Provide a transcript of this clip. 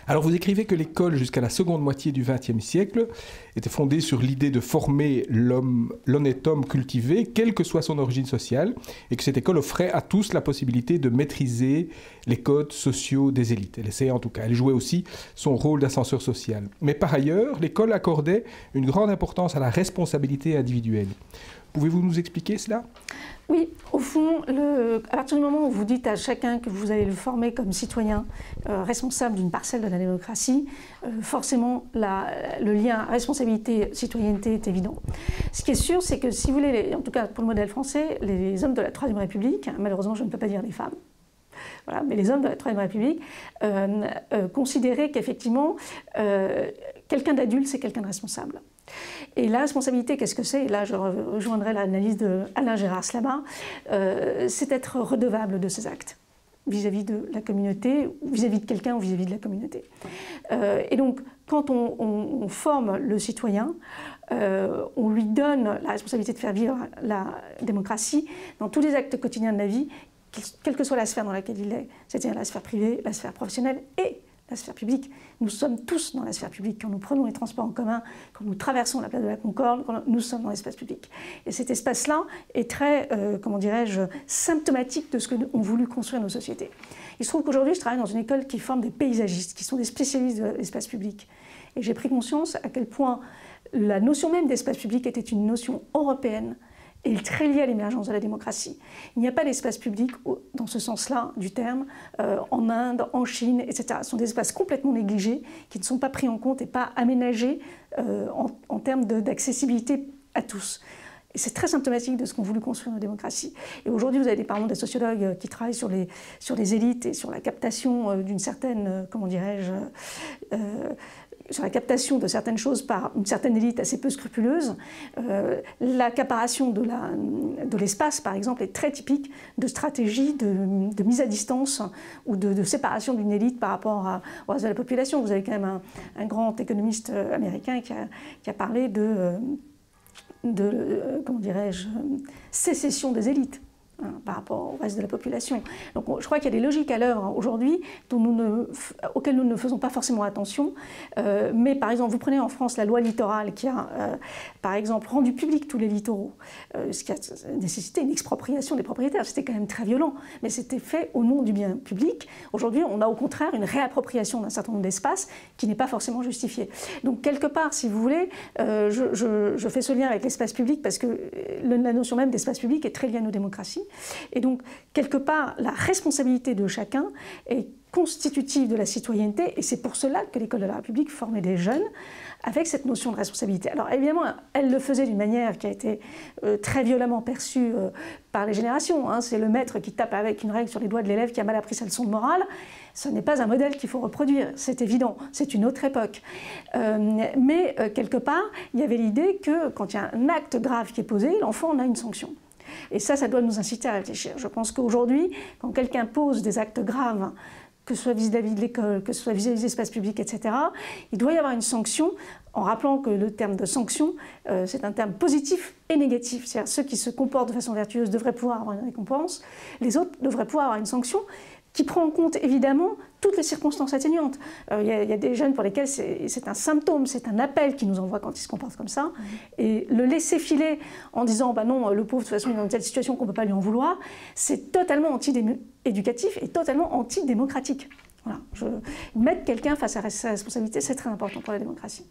Alors vous écrivez que l'école, jusqu'à la seconde moitié du XXe siècle, était fondée sur l'idée de former l'honnête homme cultivé, quelle que soit son origine sociale, et que cette école offrait à tous la possibilité de maîtriser les codes sociaux des élites. Elle essayait en tout cas. Elle jouait aussi son rôle d'ascenseur social. Mais par ailleurs, l'école accordait une grande importance à la responsabilité individuelle. Pouvez-vous nous expliquer cela ? Oui, au fond, à partir du moment où vous dites à chacun que vous allez le former comme citoyen responsable d'une parcelle de la démocratie, forcément le lien responsabilité-citoyenneté est évident. Ce qui est sûr, c'est que si vous voulez, en tout cas pour le modèle français, les hommes de la Troisième République, malheureusement je ne peux pas dire les femmes, voilà, mais les hommes de la Troisième République considéraient qu'effectivement, quelqu'un d'adulte, c'est quelqu'un de responsable. Et la responsabilité, qu'est-ce que c'est? Et là, je rejoindrai l'analyse d'Alain Gérard Slama, c'est être redevable de ses actes vis-à-vis de la communauté, vis-à-vis de quelqu'un ou vis-à-vis de la communauté. Et donc, quand on forme le citoyen, on lui donne la responsabilité de faire vivre la démocratie dans tous les actes quotidiens de la vie, quelle que soit la sphère dans laquelle il est, c'est-à-dire la sphère privée, la sphère professionnelle et la sphère publique. Nous sommes tous dans la sphère publique. Quand nous prenons les transports en commun, quand nous traversons la place de la Concorde, nous sommes dans l'espace public. Et cet espace-là est très, comment dirais-je, symptomatique de ce qu'ont voulu construire nos sociétés. Il se trouve qu'aujourd'hui, je travaille dans une école qui forme des paysagistes, qui sont des spécialistes de l'espace public. Et j'ai pris conscience à quel point la notion même d'espace public était une notion européenne, et très lié à l'émergence de la démocratie. Il n'y a pas d'espace public dans ce sens-là du terme, en Inde, en Chine, etc. Ce sont des espaces complètement négligés, qui ne sont pas pris en compte et pas aménagés en termes d'accessibilité à tous. Et c'est très symptomatique de ce qu'ont voulu construire nos démocraties. Et aujourd'hui, vous avez par exemple des sociologues qui travaillent sur les élites et sur la captation d'une certaine, comment dirais-je, sur la captation de certaines choses par une certaine élite assez peu scrupuleuse. L'accaparation de l'espace, par exemple, est très typique de stratégie de mise à distance ou de séparation d'une élite par rapport au reste de la population. Vous avez quand même un grand économiste américain qui a parlé comment dirais-je, sécession des élites par rapport au reste de la population. Donc je crois qu'il y a des logiques à l'œuvre aujourd'hui auxquelles nous ne faisons pas forcément attention. Mais par exemple, vous prenez en France la loi littorale qui a, par exemple, rendu public tous les littoraux, ce qui a nécessité une expropriation des propriétaires. C'était quand même très violent, mais c'était fait au nom du bien public. Aujourd'hui, on a au contraire une réappropriation d'un certain nombre d'espaces qui n'est pas forcément justifiée. Donc quelque part, si vous voulez, je fais ce lien avec l'espace public parce que la notion même d'espace public est très liée à nos démocraties. Et donc, quelque part, la responsabilité de chacun est constitutive de la citoyenneté, et c'est pour cela que l'École de la République formait des jeunes avec cette notion de responsabilité. Alors évidemment, elle le faisait d'une manière qui a été très violemment perçue par les générations. Hein. C'est le maître qui tape avec une règle sur les doigts de l'élève qui a mal appris sa leçon de morale. Ce n'est pas un modèle qu'il faut reproduire, c'est évident, c'est une autre époque. Mais quelque part, il y avait l'idée que quand il y a un acte grave qui est posé, l'enfant en a une sanction. Et ça doit nous inciter à réfléchir. Je pense qu'aujourd'hui, quand quelqu'un pose des actes graves, que ce soit vis-à-vis de l'école, que ce soit vis-à-vis des espaces publics, etc., il doit y avoir une sanction, en rappelant que le terme de sanction, c'est un terme positif et négatif. C'est-à-dire ceux qui se comportent de façon vertueuse devraient pouvoir avoir une récompense, les autres devraient pouvoir avoir une sanction qui prend en compte évidemment toutes les circonstances atténuantes. Il y a des jeunes pour lesquels c'est un symptôme, c'est un appel qui nous envoie quand ils se comportent comme ça. Et le laisser filer en disant bah non, le pauvre de toute façon il est dans une telle situation qu'on ne peut pas lui en vouloir, c'est totalement anti-éducatif et totalement antidémocratique. Voilà. Mettre quelqu'un face à sa responsabilité, c'est très important pour la démocratie.